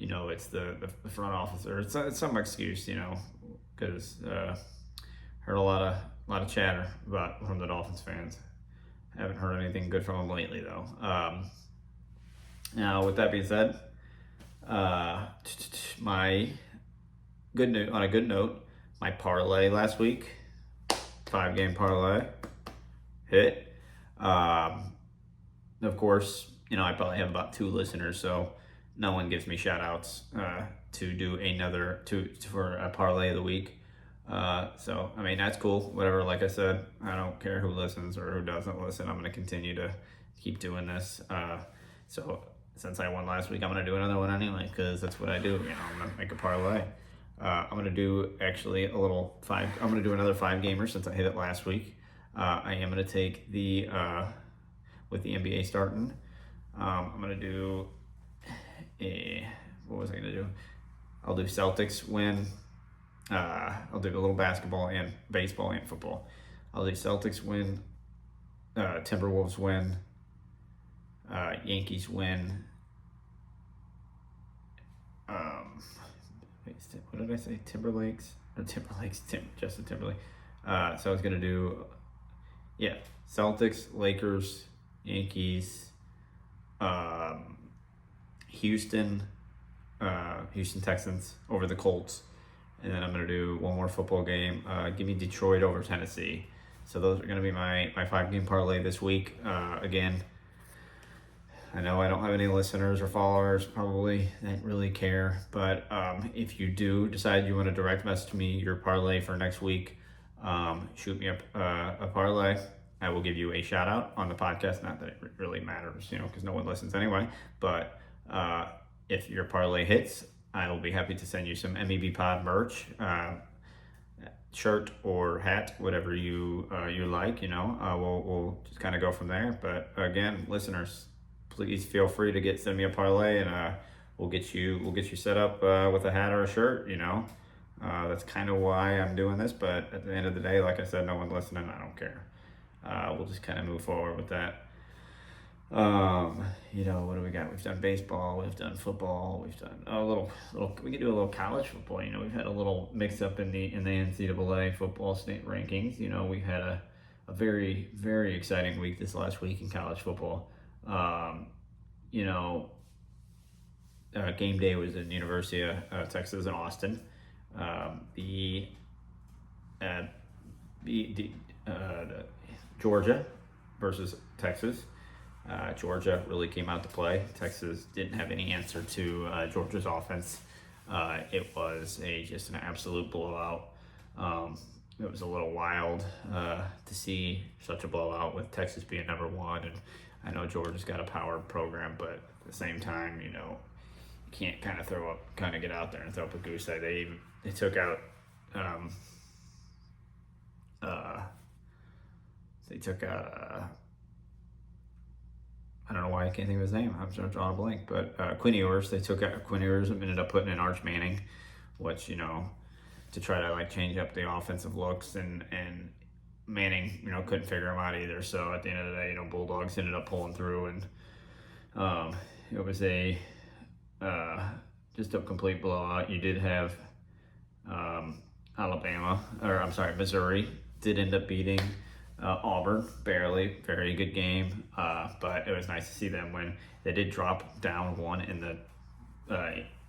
it's the front office, or it's some excuse, because heard a lot of chatter from the Dolphins fans. Haven't heard anything good from them lately, though. Now, with that being said, my on a good note, my parlay last week, 5-game parlay, hit. Of course, I probably have about 2 listeners, so no one gives me shout outs to do for a parlay of the week. So, I mean, that's cool. Whatever, like I said, I don't care who listens or who doesn't listen. I'm going to continue to keep doing this. So, since I won last week, I'm going to do another one anyway, because that's what I do. I'm going to make a parlay. I'm going to do actually I'm going to do another 5-gamer since I hit it last week. I am going to take with the NBA starting, I'm going to do what was I going to do? I'll do Celtics win. I'll do a little basketball and baseball and football. I'll do Celtics win, Timberwolves win, Yankees win. What did I say? Justin Timberlake. So I was gonna do, Celtics, Lakers, Yankees, Houston Texans over the Colts. And then I'm going to do one more football game. Give me Detroit over Tennessee. So those are going to be my 5-game parlay this week. Again, I know I don't have any listeners or followers probably that really care. But if you do decide you want to direct message me your parlay for next week, shoot me up a parlay. I will give you a shout out on the podcast. Not that it really matters, because no one listens anyway. But if your parlay hits, I will be happy to send you some MebPOD merch, shirt or hat, whatever you like. We'll just kind of go from there. But again, listeners, please feel free to send me a parlay, and we'll get you set up with a hat or a shirt. That's kind of why I'm doing this. But at the end of the day, like I said, no one listening. I don't care. We'll just kind of move forward with that. What do we got? We've done baseball, we've done football, we've done we can do a little college football. We've had a little mix up in the NCAA football state rankings. We had a very, very exciting week this last week in college football. Game day was in University of Texas in Austin. The Georgia versus Texas. Georgia really came out to play. Texas didn't have any answer to Georgia's offense. It was just an absolute blowout. It was a little wild to see such a blowout with Texas being number 1. And I know Georgia's got a power program, but at the same time, you can't kind of get out there and throw up a goose egg. They took out I don't know why I can't think of his name. I'm just drawing a blank. But Quinn Ewers, they took out Quinn Ewers and ended up putting in Arch Manning, which, to try to change up the offensive looks. And Manning, couldn't figure him out either. So at the end of the day, Bulldogs ended up pulling through. And it was just a complete blowout. You did have Missouri did end up beating Auburn, barely. Very good game, but it was nice to see them win. They did drop down 1 in the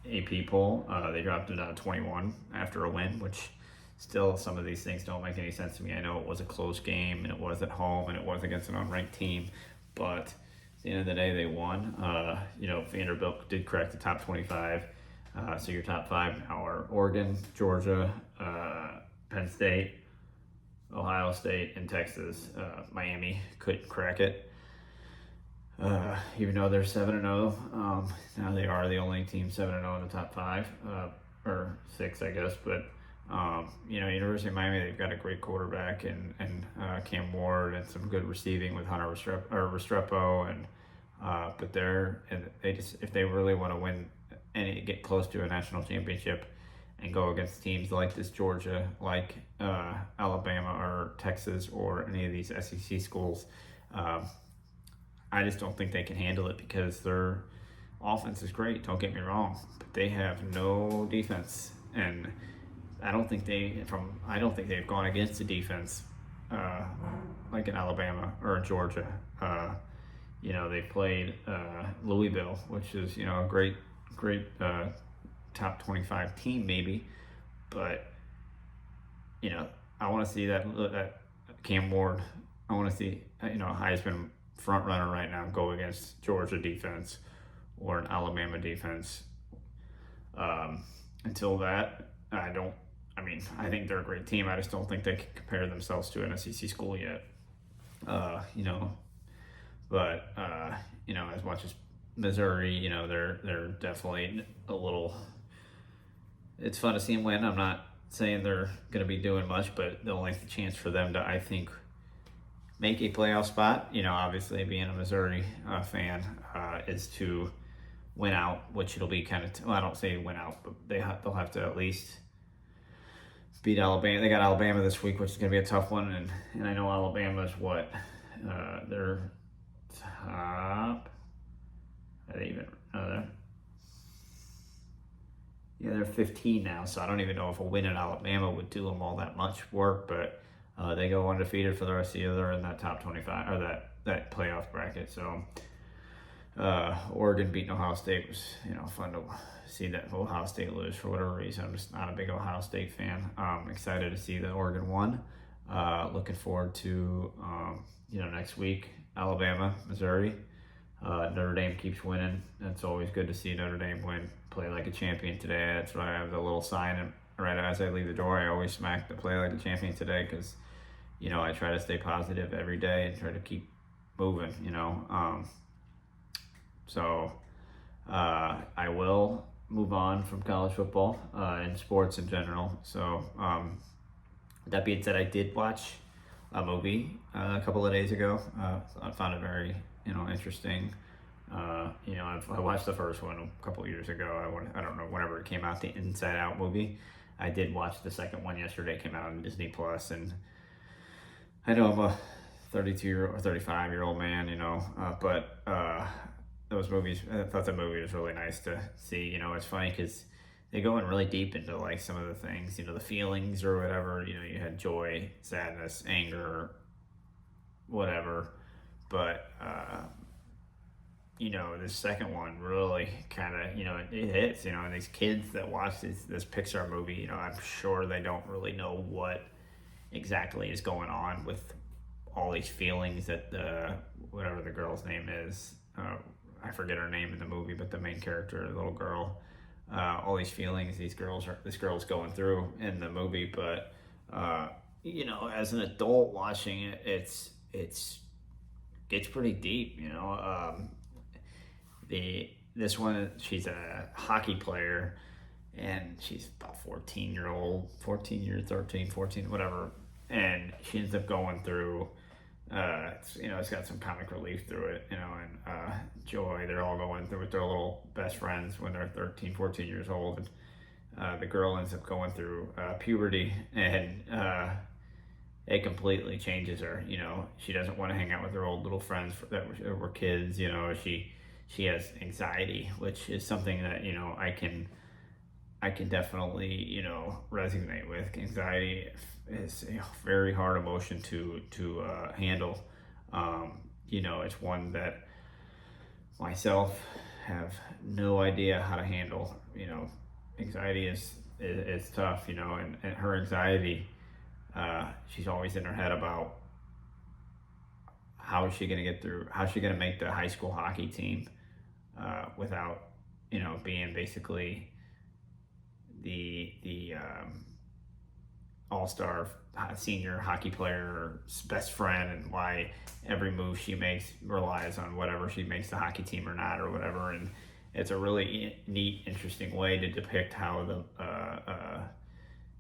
AP poll. They dropped it down to 21 after a win, which still some of these things don't make any sense to me. I know it was a close game, and it was at home, and it was against an unranked team, but at the end of the day, they won. Vanderbilt did crack the top 25. So your top 5 now are Oregon, Georgia, Penn State, Ohio State, and Texas. Miami couldn't crack it, even though they're 7-0. Now they are the only team 7-0 in the top 5, or 6, I guess. But University of Miami, they've got a great quarterback and Cam Ward, and some good receiving with Hunter Restrepo, but if they really want to win and get close to a national championship and go against teams like this Georgia, like Alabama or Texas or any of these SEC schools, I just don't think they can handle it, because offense is great, don't get me wrong, but they have no defense, and I don't think they've gone against the defense like in Alabama or Georgia. They played Louisville, which is a great top 25 team maybe, but I want to see that Cam Ward. I want to see Heisman front runner right now go against Georgia defense or an Alabama defense. Until that, I think they're a great team. I just don't think they can compare themselves to an SEC school yet. But as much as Missouri, they're definitely a little. It's fun to see them win. I'm not saying they're going to be doing much, but the only chance for them to, I think, make a playoff spot, obviously being a Missouri fan, is to win out, which it'll be kind of. I don't say win out, but they'll have to at least beat Alabama. They got Alabama this week, which is going to be a tough one, and I know Alabama's what they're top. They're 15 now, so I don't even know if a win in Alabama would do them all that much work, but they go undefeated for the rest of the year. They're in that top 25 or that playoff bracket. So Oregon beating Ohio State was fun to see that Ohio State lose for whatever reason. I'm just not a big Ohio State fan. Excited to see that Oregon won. Looking forward to next week, Alabama, Missouri. Notre Dame keeps winning. It's always good to see Notre Dame play like a champion today. That's why I have the little sign, and right as I leave the door, I always smack the play like a champion today, because I try to stay positive every day and try to keep moving. So I will move on from college football and sports in general. So that being said, I did watch a movie a couple of days ago. I found it very interesting. I watched the first one a couple of years ago. I don't know, whenever it came out, the Inside Out movie. I did watch the second one yesterday. It came out on Disney Plus, and I know I'm a 32-year or 35-year-old man, but those movies. I thought the movie was really nice to see. It's funny because they go in really deep into like some of the things, the feelings or whatever. You had joy, sadness, anger, whatever. But this second one really kind of, it hits. And these kids that watch this Pixar movie, I'm sure they don't really know what exactly is going on with all these feelings that whatever the girl's name is. I forget her name in the movie, but the main character, the little girl, all these feelings this girl's going through in the movie. But as an adult watching it, it's pretty deep. This one, she's a hockey player, and she's about 13, 14, whatever, and she ends up going through. It's got some comic relief through it, and joy. They're all going through with their little best friends when they're 13, 14 years old. And the girl ends up going through puberty, and it completely changes her. She doesn't want to hang out with her old little friends that were kids. She has anxiety, which is something that I can definitely resonate with. Anxiety is a very hard emotion to handle. It's one that myself have no idea how to handle. Anxiety is tough. And her anxiety, she's always in her head about how is she going to get through, how's she going to make the high school hockey team without being basically the all-star senior hockey player's best friend, and why every move she makes relies on whatever she makes the hockey team or not, or whatever. And it's a really neat, interesting way to depict how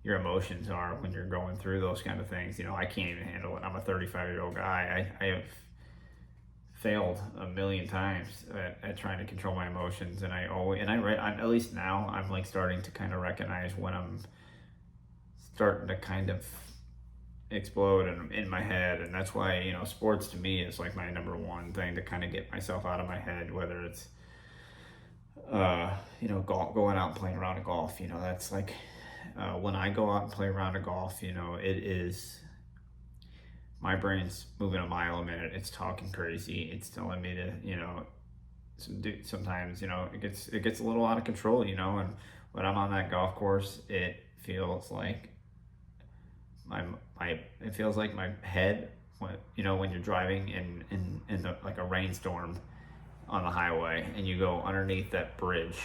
your emotions are when you're going through those kind of things. I can't even handle it. I'm a 35-year-old guy. I have failed a million times at trying to control my emotions, and at least now I'm like starting to kind of recognize when I'm starting to kind of explode in my head. And that's why sports to me is like my number one thing to kind of get myself out of my head, whether it's going out and playing around a golf, that's like, when I go out and play around a golf, it is, my brain's moving a mile a minute. It's talking crazy. It's telling me to, sometimes, it gets a little out of control, and when I'm on that golf course, it feels like my, it feels like my head, when you're driving in like a rainstorm on the highway and you go underneath that bridge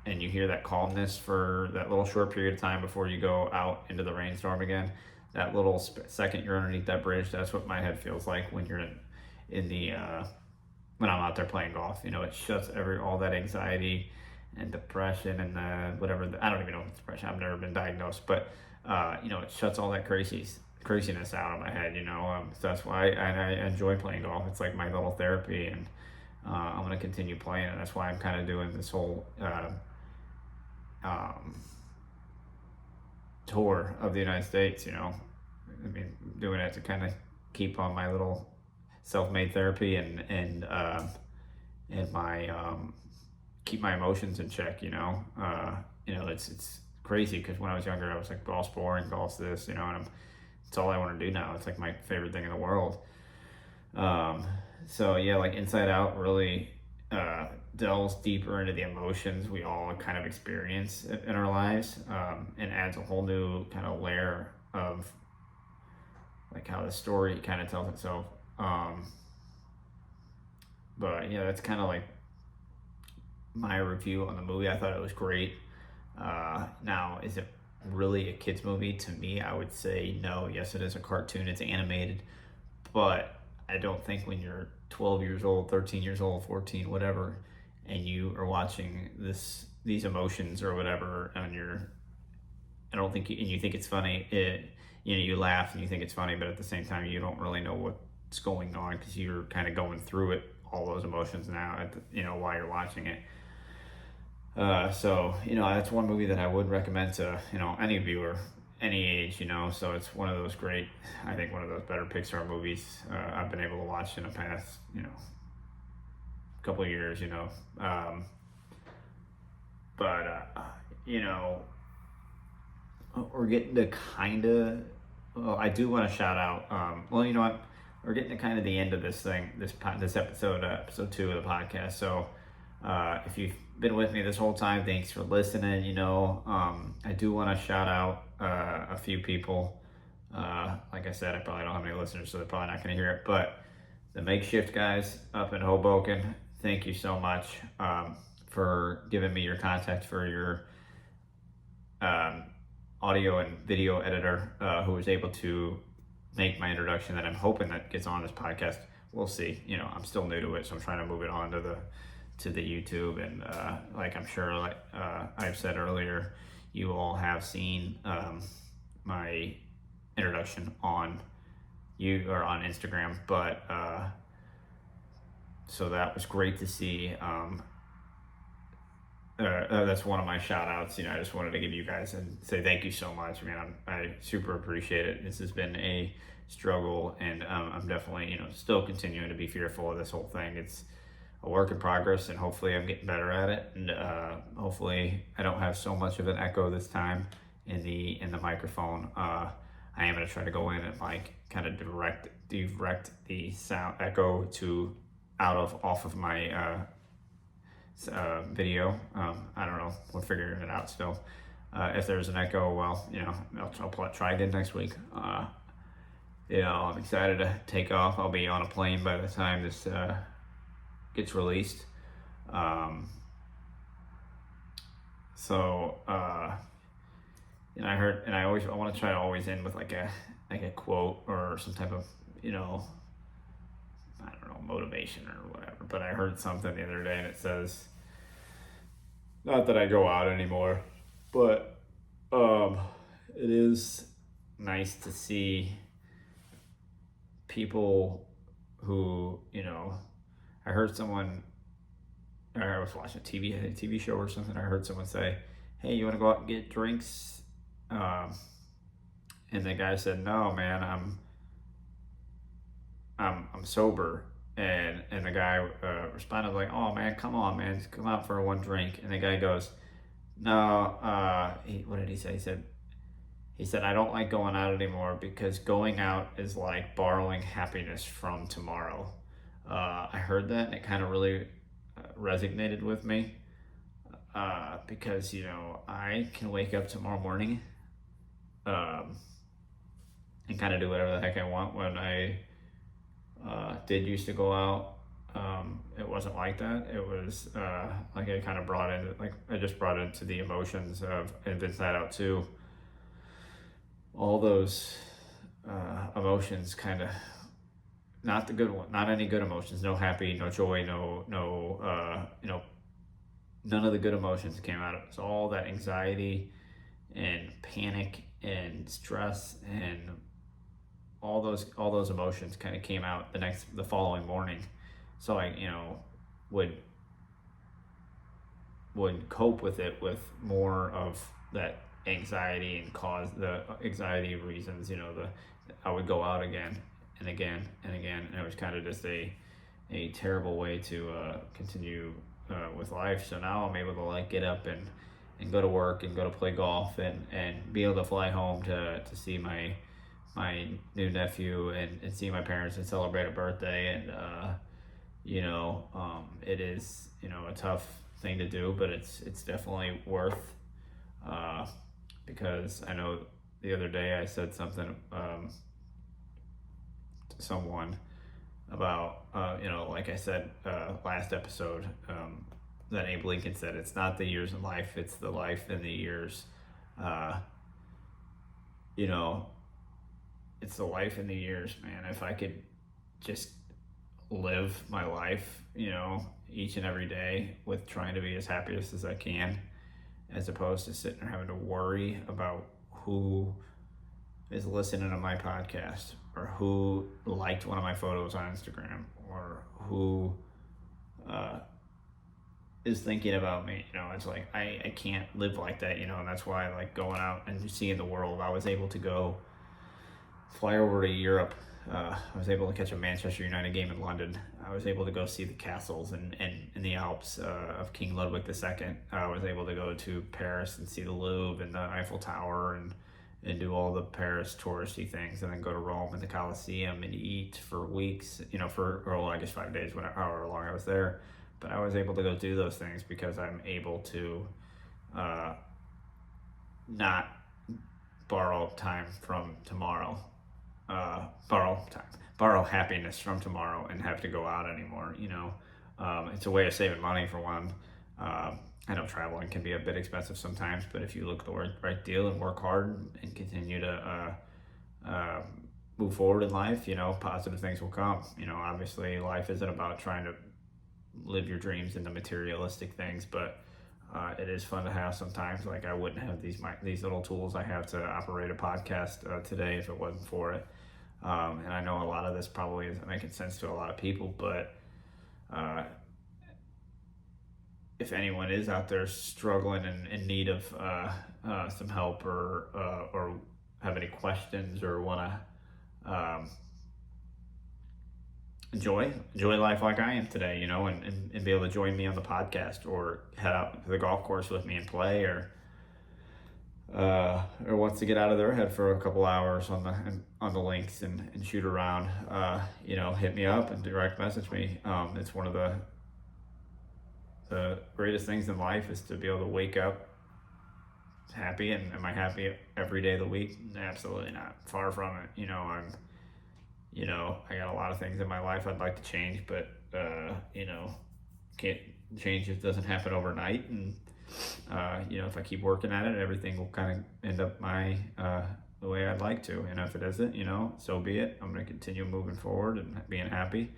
and you hear that calmness for that little short period of time before you go out into the rainstorm again. That little second you're underneath that bridge, that's what my head feels like when you're in the when I'm out there playing golf. It shuts all that anxiety and depression and whatever. I don't even know if it's depression. I've never been diagnosed, but it shuts all that craziness out of my head. So that's why I enjoy playing golf. It's like my little therapy, and I'm going to continue playing, and that's why I'm kind of doing this whole tour of the United States. Doing it to kind of keep on my little self-made therapy and my keep my emotions in check. It's crazy because when I was younger, I was like, golf's boring, golf's this, and it's all I want to do now. It's like my favorite thing in the world. So yeah, like Inside Out really delves deeper into the emotions we all kind of experience in our lives, and adds a whole new kind of layer of like how the story kind of tells itself. But yeah, that's kind of like my review on the movie. I thought it was great. Now, is it really a kid's movie? To me, I would say no. Yes, it is a cartoon. It's animated, but I don't think when you're 12 years old, 13 years old, 14, whatever, and you are watching these emotions or whatever, and I don't think, and you think it's funny. You laugh and you think it's funny, but at the same time, you don't really know what's going on because you're kind of going through it, all those emotions now, while you're watching it. So that's one movie that I would recommend to any viewer, any age. So it's one of those great, I think one of those better Pixar movies I've been able to watch in the past couple of years. But we're getting to kind of, well, I do want to shout out, well, you know what, we're getting to kind of the end of this episode, episode 2 of the podcast. So if you've been with me this whole time, thanks for listening. I do want to shout out a few people. Like I said, I probably don't have any listeners, so they're probably not going to hear it, but the Makeshift guys up in Hoboken, thank you so much for giving me your contact for your audio and video editor, who was able to make my introduction that I'm hoping that gets on this podcast. We'll see. I'm still new to it, so I'm trying to move it on to the YouTube, and like I'm sure, like I've said earlier, you all have seen my introduction on Instagram, but so that was great to see. That's one of my shout outs. I just wanted to give you guys and say thank you so much. I super appreciate it. This has been a struggle, and I'm definitely still continuing to be fearful of this whole thing. It's a work in progress, and hopefully I'm getting better at it, and hopefully I don't have so much of an echo this time in the microphone. I am going to try to go in and like kind of direct the sound echo off of my video. I don't know, we're figuring it out still. If there's an echo, well, I'll try again next week. I'm excited to take off. I'll be on a plane by the time this gets released. I heard, and I want to try to always end with like a quote or some type of I don't know, motivation or whatever. But I heard something the other day, and it says, not that I go out anymore, but it is nice to see people who I heard someone, I was watching a TV show or something. I heard someone say, "Hey, you want to go out and get drinks?" And the guy said, "No, man, I'm sober." And the guy responded like, "Oh man, come on, man, just come out for one drink." And the guy goes, "No." What did he say? He said, "I don't like going out anymore because going out is like borrowing happiness from tomorrow." I heard that and it kind of really resonated with me, because I can wake up tomorrow morning, um, and kind of do whatever the heck I want. When I did used to go out, it wasn't like that. It was like I kind of brought in, like I just brought into the emotions of and inside out too. All those emotions, kind of not the good one, not any good emotions. No happy, no joy, none of the good emotions came out of it. It's all that anxiety and panic and stress and all those emotions kind of came out the following morning. So I would cope with it with more of that anxiety and cause the anxiety reasons. I would go out again and again and again, and it was kind of just a terrible way to continue with life. So now I'm able to like get up and go to work and go to play golf and be able to fly home to see my new nephew and see my parents and celebrate a birthday. And it is a tough thing to do, but it's definitely worth, because I know the other day I said something to someone about like I said last episode, that Abe Lincoln said, "It's not the years in life, it's the life in the years." uh, you know it's the life in the years, man. If I could just live my life, each and every day with trying to be as happy as I can, as opposed to sitting there having to worry about who is listening to my podcast, or who liked one of my photos on Instagram, or who is thinking about me. It's like I can't live like that, and that's why I like going out and seeing the world. I was able to fly over to Europe. I was able to catch a Manchester United game in London. I was able to go see the castles in the Alps of King Ludwig II. I was able to go to Paris and see the Louvre and the Eiffel Tower and do all the Paris touristy things, and then go to Rome and the Colosseum and eat for weeks, I guess 5 days, however long I was there. But I was able to go do those things because I'm able to not borrow time from tomorrow. Borrow happiness from tomorrow and have to go out anymore. It's a way of saving money for one. I know traveling can be a bit expensive sometimes, but if you look at the right deal and work hard and continue to move forward in life, positive things will come. Obviously life isn't about trying to live your dreams into materialistic things, but it is fun to have sometimes. Like, I wouldn't have these little tools I have to operate a podcast today if it wasn't for it. And I know a lot of this probably isn't making sense to a lot of people, but if anyone is out there struggling and in need of some help, or have any questions, or want to enjoy life like I am today, and be able to join me on the podcast, or head out to the golf course with me and play, or wants to get out of their head for a couple hours on the links and shoot around, hit me up and direct message me. It's one of the greatest things in life is to be able to wake up happy. And am I happy every day of the week? Absolutely not. Far from it. I got a lot of things in my life I'd like to change, but can't change. It doesn't happen overnight. And if I keep working at it, everything will kind of end up the way I'd like to. And if it isn't, so be it. I'm going to continue moving forward and being happy.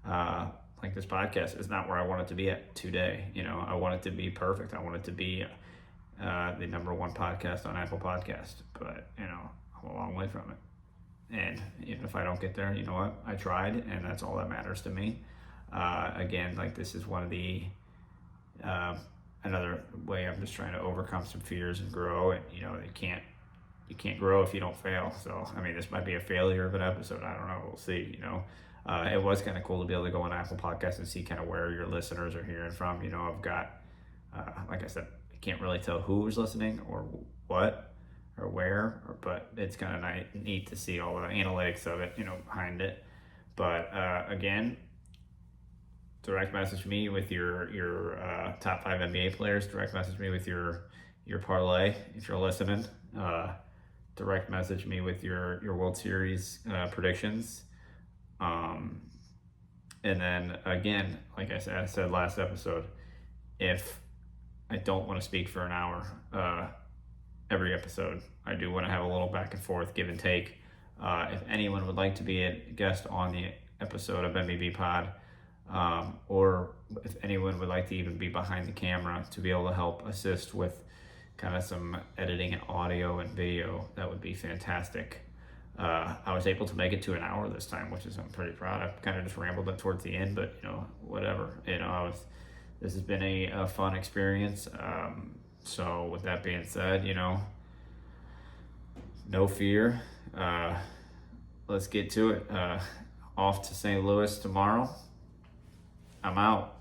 Like, this podcast is not where I want it to be at today. I want it to be perfect. I want it to be the #1 podcast on Apple Podcast, but I'm a long way from it. And even if I don't get there, you know what? I tried, and that's all that matters to me. Again, like, this is one of the another way I'm just trying to overcome some fears and grow. And you can't grow if you don't fail. So, I mean, this might be a failure of an episode. I don't know. We'll see, you know. It was kind of cool to be able to go on Apple Podcasts and see kind of where your listeners are hearing from. You know, I've got, like I said, I can't really tell who's listening or what or where, but it's kind of neat to see all the analytics of it, you know, behind it. But again, direct message me with your top 5 NBA players. Direct message me with your parlay if you're listening. Direct message me with your World Series predictions. And then again, like I said last episode, if I don't want to speak for an hour every episode, I do want to have a little back and forth, give and take. If anyone would like to be a guest on the episode of MebPOD, or if anyone would like to even be behind the camera to be able to help assist with kind of some editing and audio and video, that would be fantastic. I was able to make it to an hour this time, which is I'm pretty proud. I kind of just rambled it towards the end, but you know, whatever. You know, this has been a fun experience. So with that being said, you know, no fear. Let's get to it. Off to St. Louis tomorrow. I'm out.